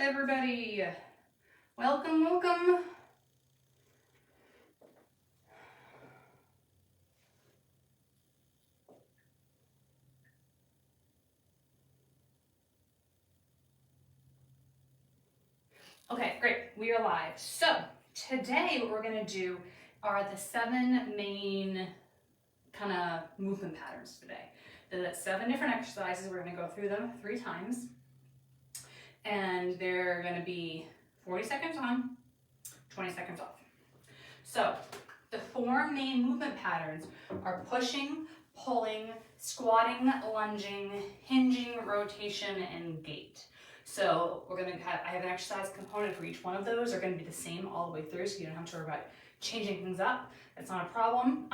everybody. Welcome, welcome. Okay, great. We are live. So today what we're going to do are the 7 main kind of movement patterns today. That's 7 different exercises. We're going to go through them 3 times. And they're going to be 40 seconds on, 20 seconds off. So the 4 main movement patterns are pushing, pulling, squatting, lunging, hinging, rotation, and gait. So we're going to have, I have an exercise component for each one of those. They're going to be the same all the way through, so you don't have to worry about changing things up. That's not a problem.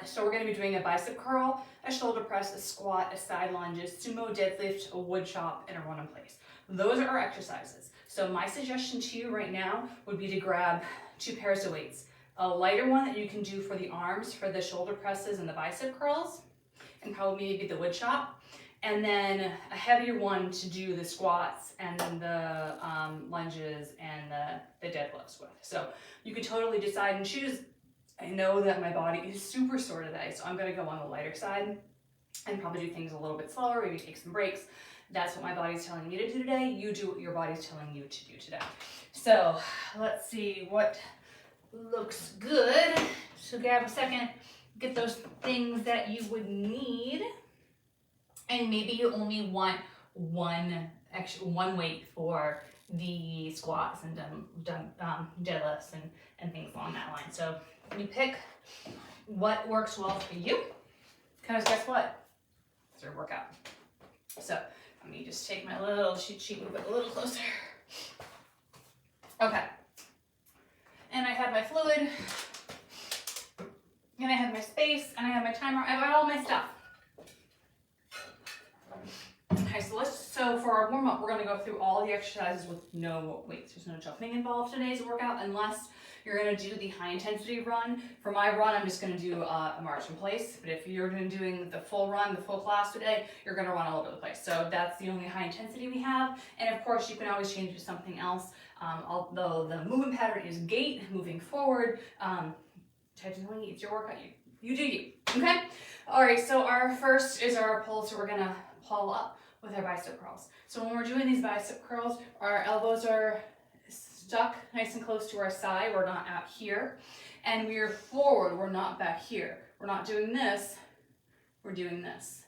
So we're going to be doing a bicep curl, a shoulder press, a squat, a side lunges, sumo deadlift, a wood chop, and a run in place. Those are our exercises. So my suggestion to you right now would be to grab 2 pairs of weights. A lighter one that you can do for the arms, for the shoulder presses and the bicep curls, and probably maybe the wood chop. And then a heavier one to do the squats and then the lunges and the deadlifts with. So you could totally decide and choose. I know that my body is super sore today, so I'm going to go on the lighter side and probably do things a little bit slower, maybe take some breaks. That's what my body's telling me to do today. You do what your body's telling you to do today. So let's see what looks good. So grab a second, get those things that you would need. And maybe you only want one weight for the squats and deadlifts and things along that line. So you pick what works well for you, because guess what? It's your workout. So let me just take my little cheat sheet, move it a little closer. Okay. And I have my fluid, and I have my space, and I have my timer. I've got all my stuff. Okay, so for our warm-up, we're going to go through all the exercises with no weights. There's no jumping involved today's workout unless you're going to do the high-intensity run. For my run, I'm just going to do a march in place. But if you're doing the full run, the full class today, you're going to run all over the place. So that's the only high intensity we have. And of course, you can always change it to something else. Although the movement pattern is gait, moving forward. Technically, it's your workout. You do you. Okay? All right, so our first is our pull. So we're going to pull up with our bicep curls. So when we're doing these bicep curls, our elbows are stuck nice and close to our side. We're not out here. And we are forward. We're not back here. We're not doing this. We're doing this.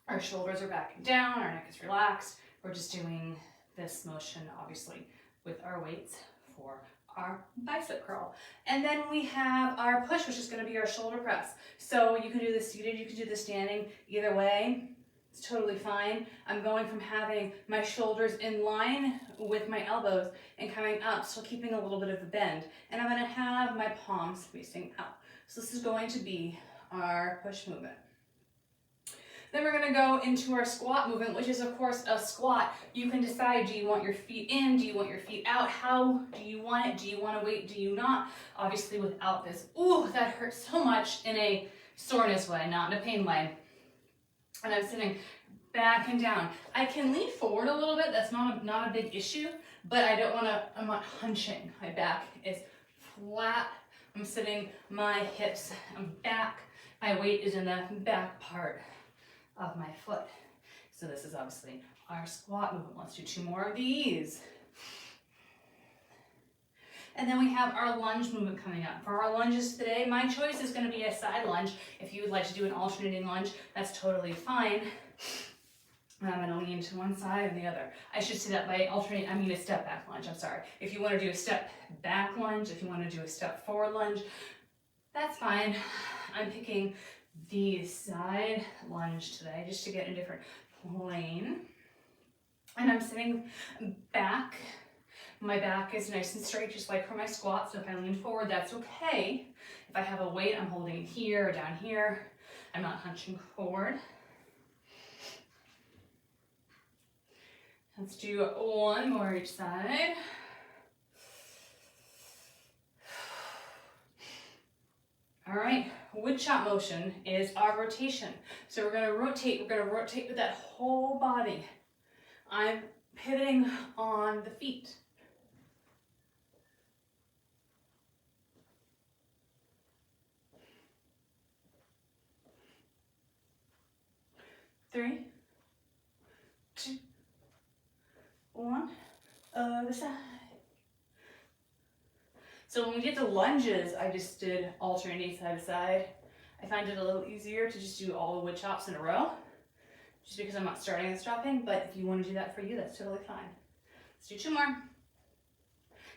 Our shoulders are backing down. Our neck is relaxed. We're just doing this motion, obviously, with our weights for our bicep curl. And then we have our push, which is going to be our shoulder press. So you can do this seated, you can do this standing. Either way, it's totally fine. I'm going from having my shoulders in line with my elbows and coming up, so keeping a little bit of a bend. And I'm going to have my palms facing out. So this is going to be our push movement. Then we're going to go into our squat movement, which is, of course, a squat. You can decide, do you want your feet in? Do you want your feet out? How do you want it? Do you want to wait? Do you not? Obviously, without this, ooh, that hurts so much in a soreness way, not in a pain way. And I'm sitting back and down. I can lean forward a little bit. That's not a big issue, but I don't want to, I'm not hunching. My back is flat. I'm sitting, my hips, I'm back. My weight is in the back part of my foot. So this is obviously our squat movement. Let's do 2 more of these. And then we have our lunge movement coming up. For our lunges today, my choice is going to be a side lunge. If you would like to do an alternating lunge, that's totally fine. And I'm going to lean to one side and the other. I should say that by alternate, I mean a step back lunge, I'm sorry. If you want to do a step back lunge, if you want to do a step forward lunge, that's fine. I'm picking the side lunge today just to get a different plane. And I'm sitting back. My back is nice and straight, just like for my squat. So if I lean forward, that's okay. If I have a weight, I'm holding it here or down here. I'm not hunching forward. Let's do 1 more each side. All right, wood chop motion is our rotation. So we're gonna rotate with that whole body. I'm pivoting on the feet. Three, two, one, other side. So when we get to lunges, I just did alternating side to side. I find it a little easier to just do all the wood chops in a row, just because I'm not starting and stopping, but if you want to do that for you, that's totally fine. Let's do two more.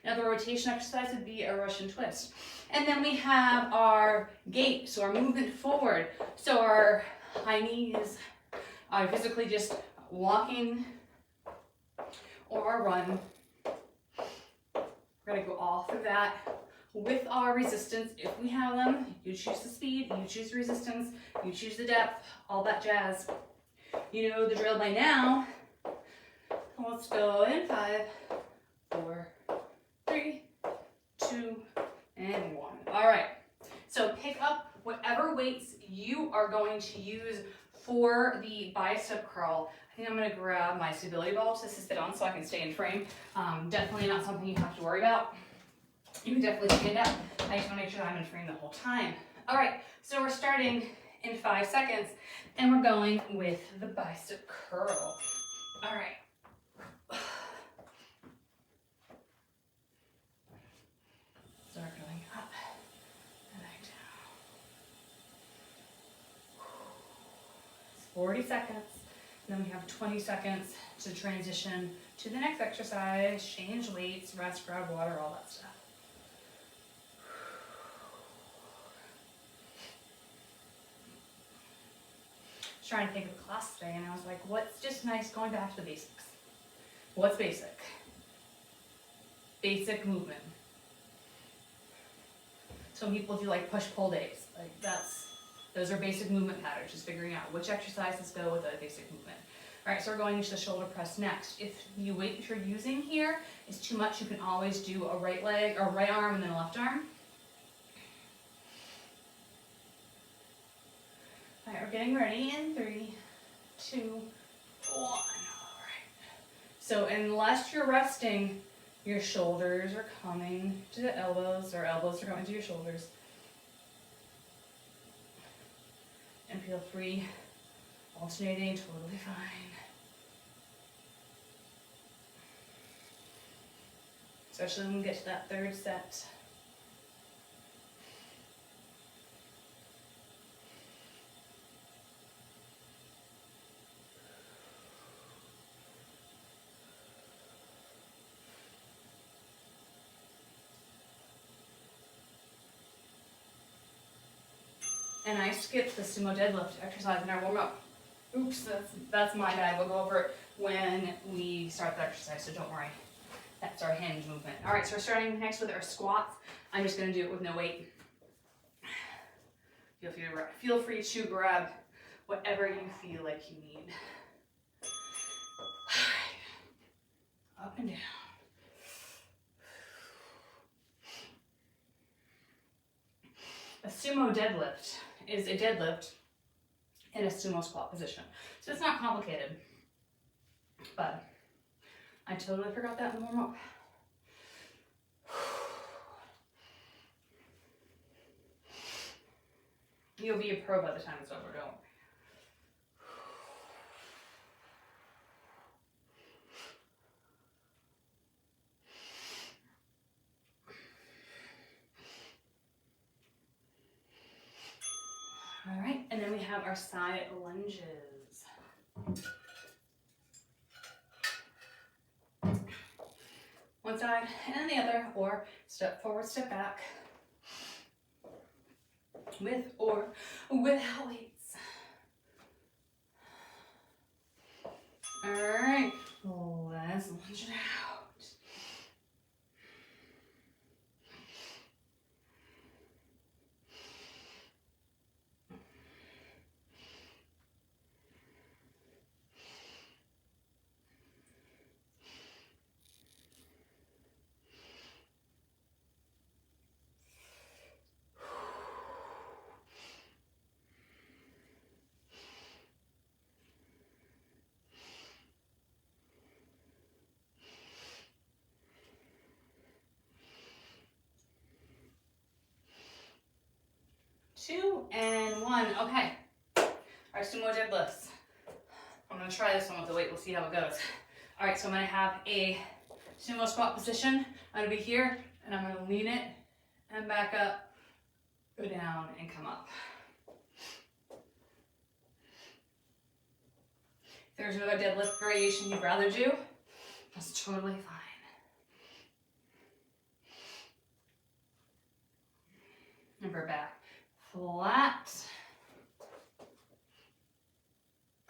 Now the rotation exercise would be a Russian twist. And then we have our gait, so our movement forward. So our high knees are physically just walking or our run. We're gonna go all through that with our resistance. If we have them, you choose the speed, you choose the resistance, you choose the depth, all that jazz. You know the drill by now. Let's go in 5, 4, 3, 2, and 1. All right, so pick up whatever weights you are going to use for the bicep curl. I think I'm gonna grab my stability ball to sit on so I can stay in frame. Definitely not something you have to worry about. You can definitely stand up. I just wanna make sure I'm in frame the whole time. All right, so we're starting in 5 seconds and we're going with the bicep curl. All right. Start going up and back down. It's 40 seconds. And then we have 20 seconds to transition to the next exercise, change weights, rest, grab water, all that stuff. I was trying to think of the class today and I was like, what's just nice going back to the basics? What's basic? Basic movement. Some people do like push-pull days. Like those are basic movement patterns, just figuring out which exercises go with a basic movement. All right, so we're going into the shoulder press next. If the weight that you're using here is too much, you can always do a right leg or right arm and then a left arm. All right, we're getting ready in 3, 2, 1. All right. So unless you're resting, your shoulders are coming to the elbows, or elbows are coming to your shoulders. And feel free, alternating, totally fine. Especially when we get to that third set. And I skipped the Sumo Deadlift exercise in our warm-up. Oops, that's my bad. We'll go over it when we start the exercise, so don't worry. That's our hinge movement. All right, so we're starting next with our squats. I'm just gonna do it with no weight. Feel free to grab whatever you feel like you need. Up and down. A Sumo Deadlift is a deadlift in a Sumo Squat position. So it's not complicated, but I totally forgot that in the warm-up. You'll be a pro by the time it's over, don't worry. All right, and then we have our side lunges. One side and then the other, or step forward, step back. With or without weights. All right, let's lunge it out. 2, and 1. Okay. All right, Sumo Deadlifts. I'm gonna try this one with the weight. We'll see how it goes. All right, so I'm gonna have a Sumo Squat position. I'm gonna be here, and I'm gonna lean it and back up, go down, and come up. If there's another deadlift variation you'd rather do, that's totally fine. Remember, back flat.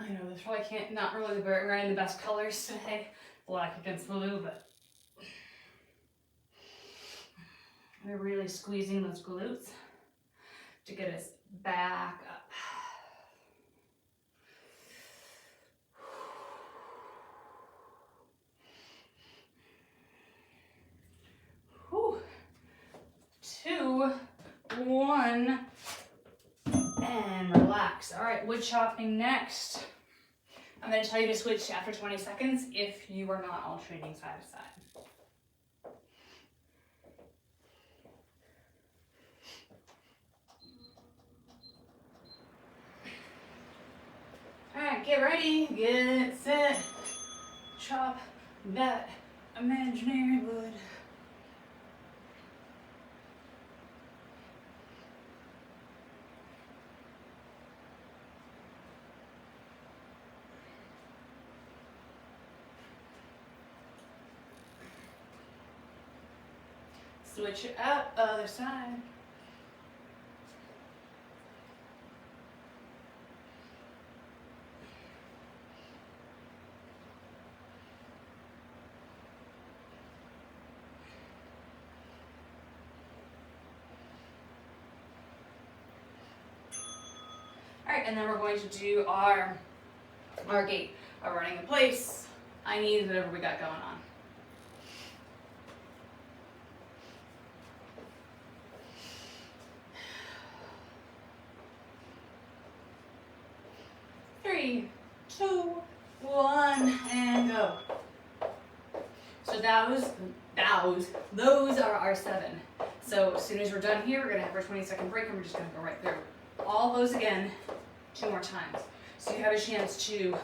I know this probably not really wearing the best colors today, black against blue, but we're really squeezing those glutes to get us back up. Whew. 2, 1, and relax. All right, wood chopping next. I'm going to tell you to switch after 20 seconds if you are not alternating side to side. All right, get ready, get set, chop that imaginary wood. Switch it up, other side. All right, and then we're going to do our gait, our running in place, high knees, whatever we got going on. Three, 2, 1, and go. So those are our 7. So as soon as we're done here, we're gonna have our 20-second break, and we're just gonna go right through all those again 2 more times. So you have a chance to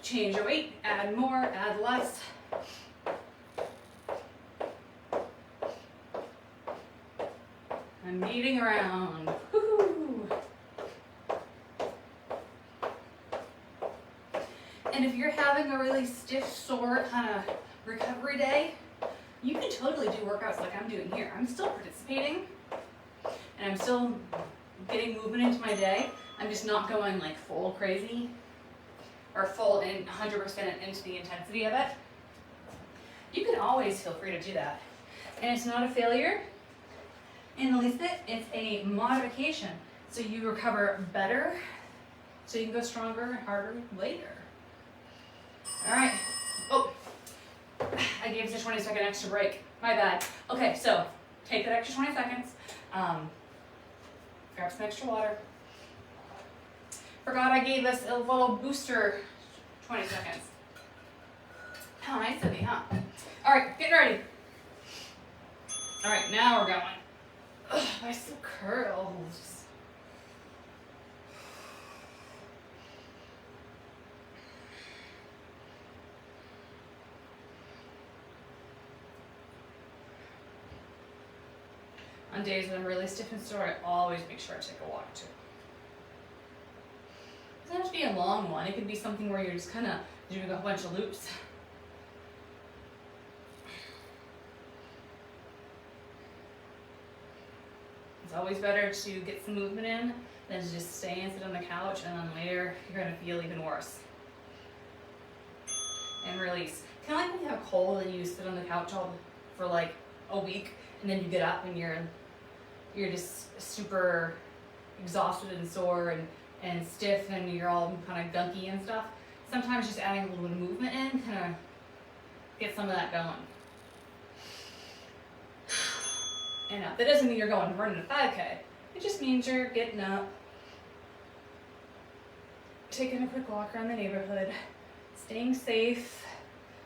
change your weight, add more, add less. I'm beating around. Woo-hoo. And if you're having a really stiff, sore kind of recovery day, you can totally do workouts like I'm doing here. I'm still participating, and I'm still getting movement into my day. I'm just not going like full crazy or full in 100% into the intensity of it. You can always feel free to do that. And it's not a failure in the least bit, it's a modification. So you recover better, so you can go stronger and harder later. All right. Oh, I gave us a 20-second extra break. My bad. Okay, so take that extra 20 seconds. Grab some extra water. Forgot I gave us a little booster 20 seconds. How nice of me, huh? All right, get ready. All right, now we're going. Bicep curls. On days that I'm really stiff and sore, I always make sure I take a walk too. It doesn't have to be a long one. It could be something where you're just kind of doing a bunch of loops. It's always better to get some movement in than to just stay and sit on the couch, and then later you're going to feel even worse. And release. Kind of like when you have a cold and you sit on the couch for like a week, and then you get up and you're just super exhausted and sore and stiff, and you're all kind of gunky and stuff. Sometimes just adding a little bit of movement in kind of get some of that going. And up. That doesn't mean you're going to run a 5K. It just means you're getting up, taking a quick walk around the neighborhood, staying safe,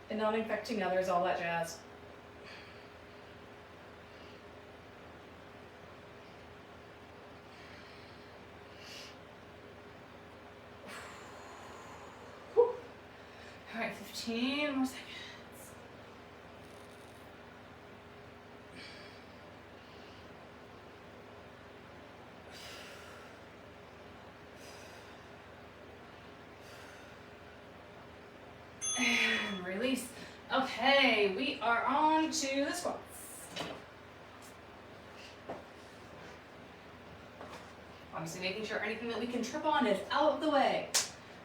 and not infecting others, all that jazz. right, 15 more seconds. And release. Okay, we are on to the squats. Obviously making sure anything that we can trip on is out of the way.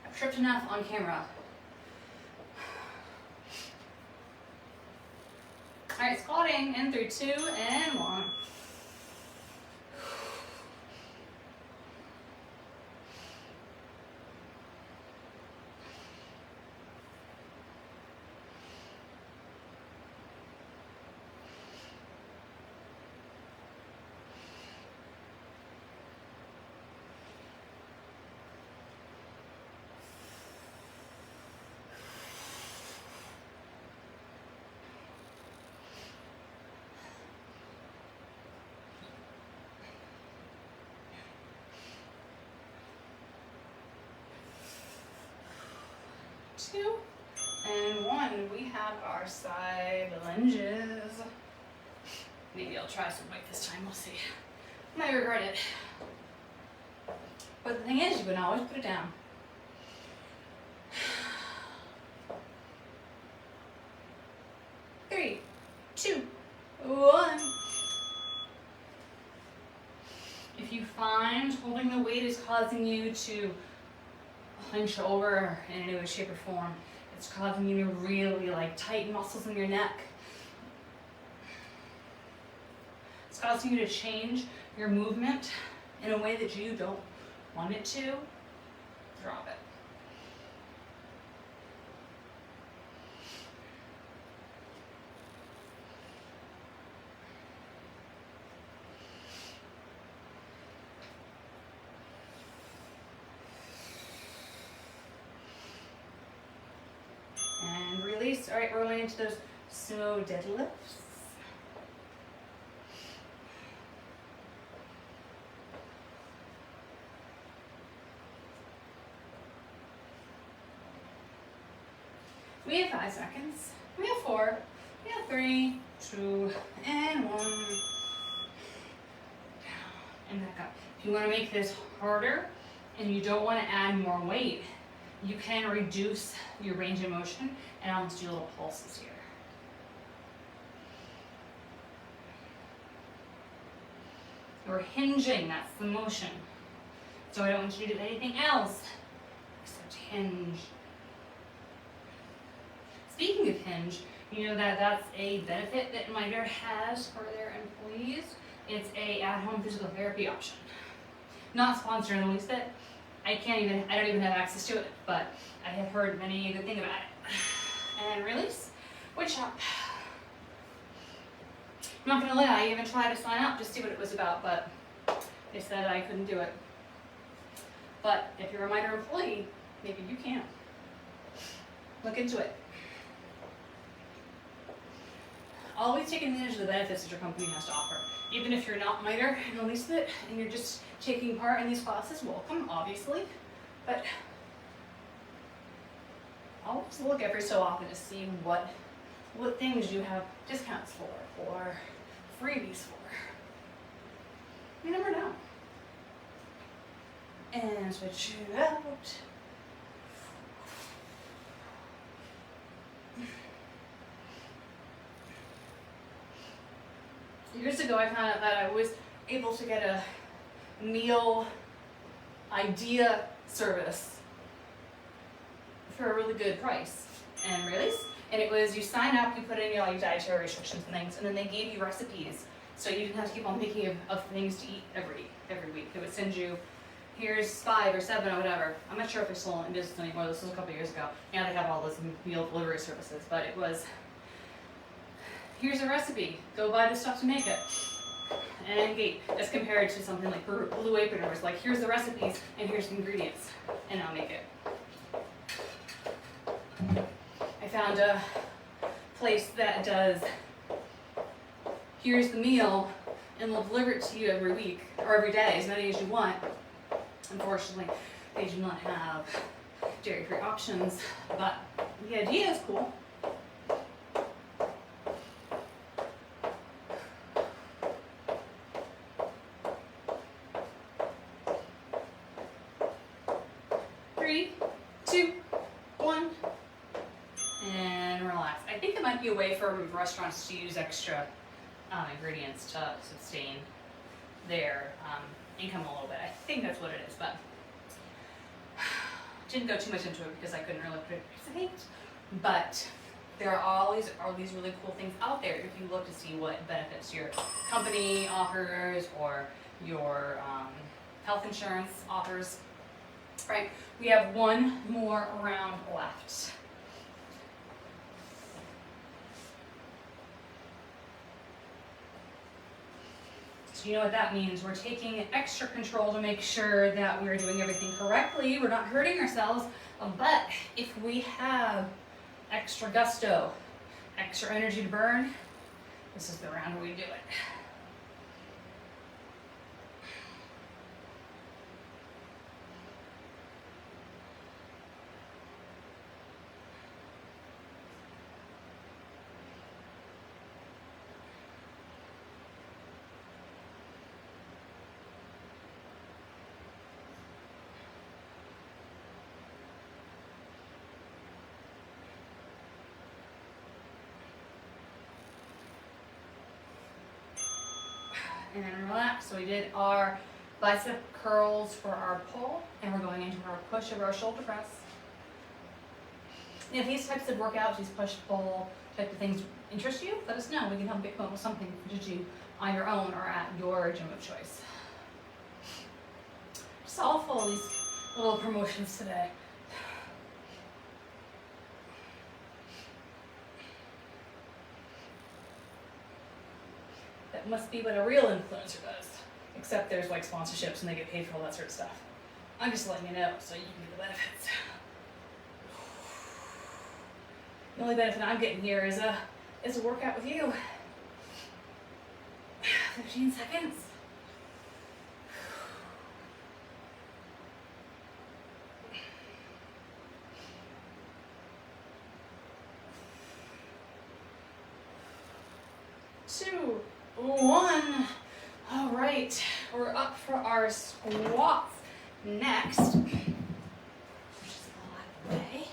I've tripped enough on camera. All right, squatting in 3, 2, and 1. Two and 1. We have our side lunges. Maybe I'll try some weight this time. We'll see. Might regret it. But the thing is, you can always put it down. 3, 2, 1. If you find holding the weight is causing you to hunch over in any way, shape, or form, it's causing you to really tighten muscles in your neck. It's causing you to change your movement in a way that you don't want it to. Drop it. And release. All right, rolling into those Sumo Deadlifts. We have 5 seconds. We have 4. We have 3, 2, and 1. Down and back up. If you want to make this harder and you don't want to add more weight, you can reduce your range of motion and almost do little pulses here. We're hinging, that's the motion. So I don't want you to do anything else except hinge. Speaking of Hinge, you know that's a benefit that Miter has for their employees. It's a at-home physical therapy option. Not sponsored in the least bit. I don't even have access to it, but I have heard many good things about it. And release, wood chop. I'm not gonna lie, I even tried to sign up to see what it was about, but they said I couldn't do it. But if you're a Miter employee, maybe you can. Look into it. Always take advantage of the benefits that your company has to offer. Even if you're not Miter in the least bit and you're just taking part in these classes, welcome, obviously. But always look every so often to see what things you have discounts for or freebies for. You never know. And switch it out. Years ago, I found out that I was able to get a meal idea service for a really good price and release. And it was, you sign up, you put in your dietary restrictions and things, and then they gave you recipes, so you didn't have to keep on thinking of things to eat every week. They would send you, here's 5 or 7 or whatever. I'm not sure if they're still in business anymore. This was a couple years ago. Now they have all those meal delivery services, but it was, here's a recipe, go buy the stuff to make it. And Gait, as compared to something like Blue Apron, where it's like, here's the recipes and here's the ingredients, and I'll make it. I found a place that does, here's the meal, and we'll deliver it to you every week, or every day, as many as you want. Unfortunately, they do not have dairy-free options, but The idea is cool. Three, two, one, and relax. I think it might be a way for restaurants to use extra ingredients to sustain their income a little bit. I think that's what it is, but didn't go too much into it because I couldn't really participate. But there are all these really cool things out there if you look to see what benefits your company offers or your health insurance offers. Right, we have one more round left. So you know what that means. We're taking extra control to make sure that we're doing everything correctly. We're not hurting ourselves. But if we have extra gusto, extra energy to burn, this is the round where we do it. And then relax. So we did our bicep curls for our pull, and we're going into our push of our shoulder press. And if these types of workouts, these push pull type of things interest you, let us know. We can help you come up with something to do on your own or at your gym of choice. Just all full of these little promotions today. That must be what a real influencer does. Except there's like sponsorships and they get paid for all that sort of stuff. I'm just letting you know so you can get the benefits. The only benefit I'm getting here is a workout with you. 15 seconds. Two, one. All right, we're up for our squats next. Just go out of the way.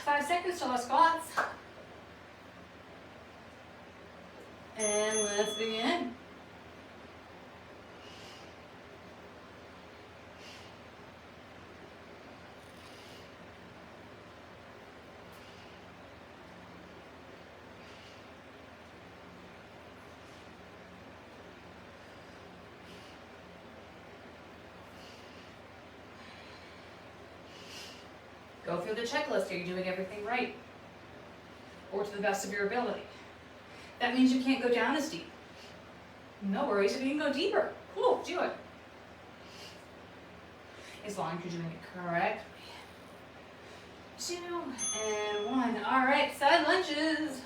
Five seconds till our squats. And let's begin. Go through the checklist. Are you doing everything right? Or to the best of your ability? That means you can't go down as deep. No worries if you can go deeper. Cool, do it. As long as you're doing it correctly. 2 and 1. All right, side lunges.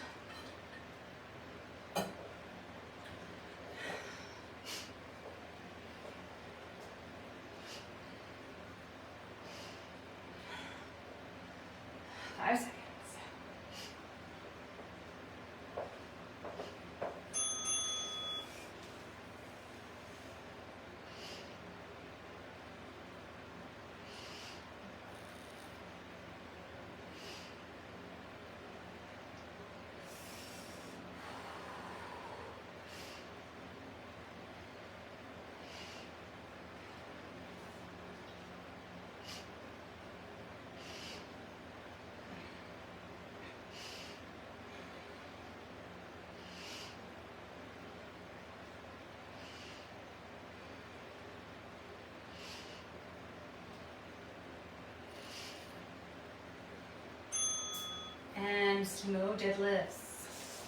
And Sumo Deadlifts.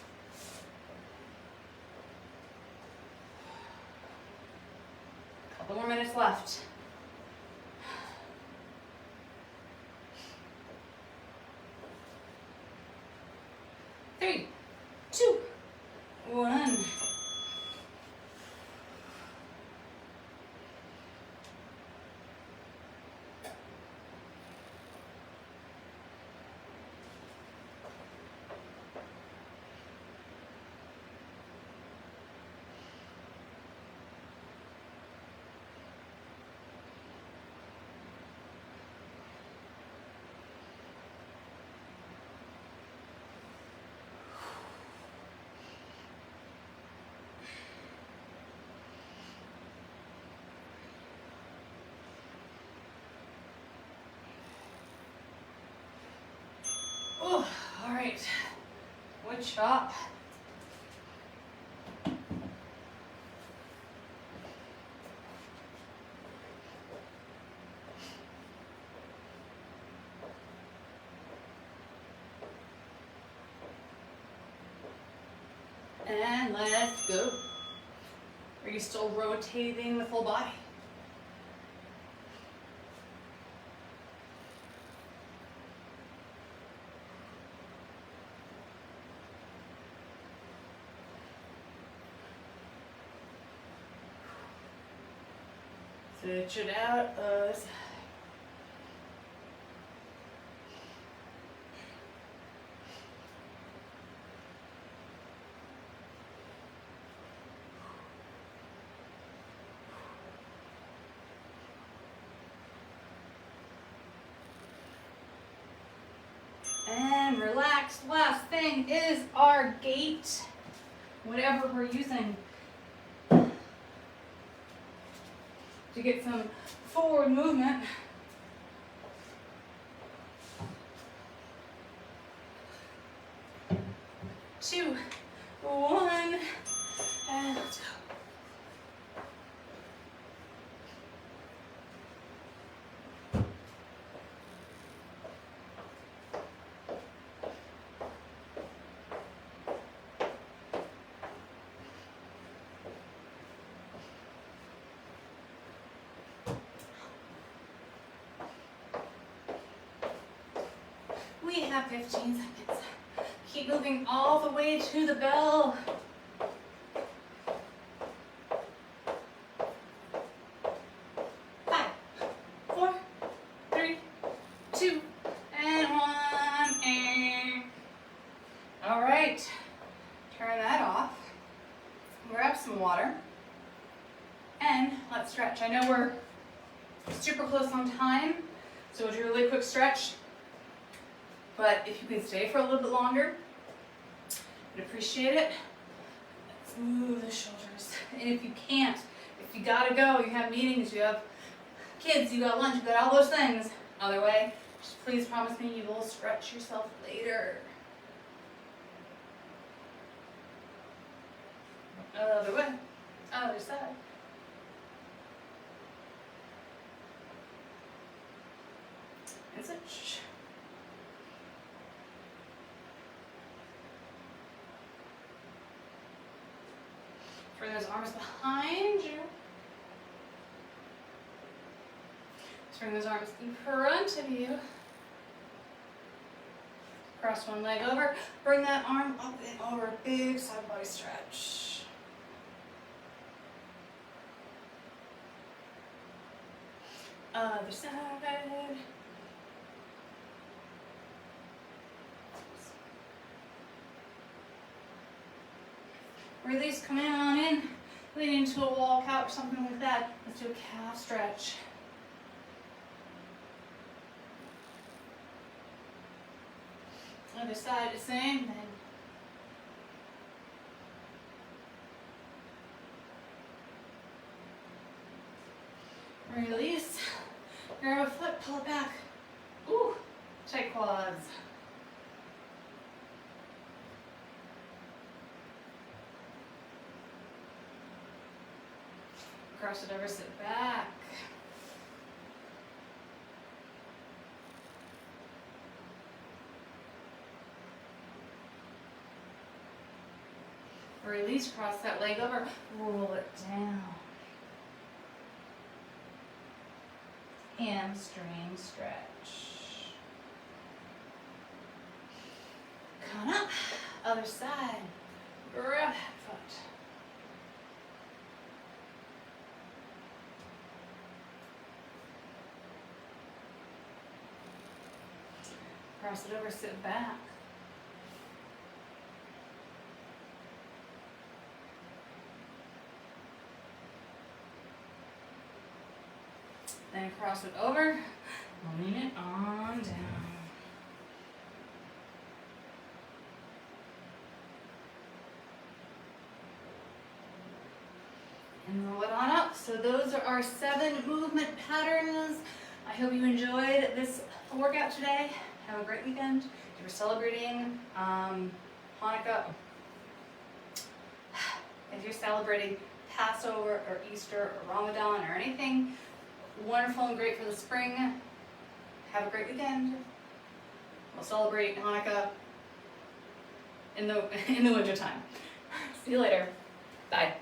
Couple more minutes left. Three, 2, 1. All right, wood chop. And let's go. Are you still rotating the full body? Switch it out. And relax. Last thing is our gait. Whatever we're using to get some forward movement. Two, one, and let's go. We have 15 seconds. Keep moving all the way to the bell. 5, 4, 3, 2, and 1. And all right, turn that off. Grab some water, and let's stretch. I know we're super close on time, so we'll do a really quick stretch. But if you can stay for a little bit longer, I'd appreciate it. Let's move the shoulders. And if you can't, if you gotta go, you have meetings, you have kids, you got lunch, you got all those things, other way, just please promise me you will stretch yourself later. Other way, other side. And switch. Bring those arms behind you. Bring those arms in front of you. Cross one leg over. Bring that arm up and over. Big side body stretch. Other side. Release, come on in, lean into a wall, couch, something like that. Let's do a calf stretch. Other side, the same thing. Release, grab a foot, pull it back. Ooh, tight quads. Cross it over, sit back. Release, cross that leg over, roll it down. Hamstring stretch. Come on up, other side. Grab that foot. Cross it over, sit back. Then cross it over, lean it on down. And roll it on up. So those are our 7 movement patterns. I hope you enjoyed this workout today. Have a great weekend. you're celebrating Hanukkah, if you're celebrating Passover or Easter or Ramadan or anything wonderful and great for the spring, have a great weekend. We'll celebrate Hanukkah in the winter time. See you later. Bye.